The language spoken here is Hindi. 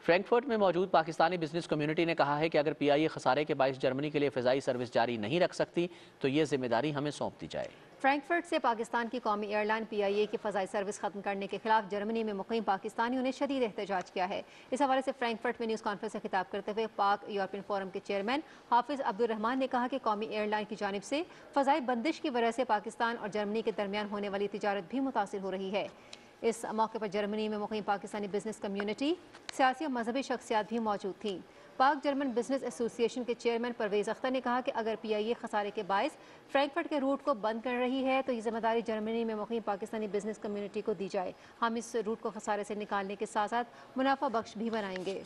फ्रैंकफर्ट में मौजूद पाकिस्तानी बिजनेस कम्युनिटी ने कहा है कि अगर पीआईए खसारे के बायस जर्मनी के लिए फ़िज़ाई सर्विस जारी नहीं रख सकती तो ये जिम्मेदारी हमें सौंप दी जाए। फ्रैंकफर्ट से पाकिस्तान की कौमी एयरलाइन पीआईए की फ़ज़ाई सर्विस खत्म करने के खिलाफ जर्मनी में मुक़ीम पाकिस्तानियों ने शदीद एहतजाज किया है। इस हवाले से फ्रैंकफर्ट में न्यूज़ कॉन्फ्रेंस से खिताब करते हुए पाक यूरोपियन फोरम के चेयरमैन हाफिज़ अब्दुल रहमान ने कहा कि कौमी एयरलाइन की जानिब से फ़ज़ाई बंदिश की वजह से पाकिस्तान और जर्मनी के दरमियान होने वाली तिजारत भी मुतासिर हो रही है। इस मौके पर जर्मनी में मुक़ीम पाकिस्तानी बिजनेस कम्युनिटी, सियासी और मजहबी शख्सियात भी मौजूद थीं। पाक जर्मन बिजनेस एसोसिएशन के चेयरमैन परवेज़ अख्तर ने कहा कि अगर पीआईए खसारे के बायस फ्रैंकफर्ट के रूट को बंद कर रही है तो ये जिम्मेदारी जर्मनी में मुक़ीम पाकिस्तानी बिजनेस कम्युनिटी को दी जाए। हम इस रूट को खसारे से निकालने के साथ साथ मुनाफा बख्श भी बनाएंगे।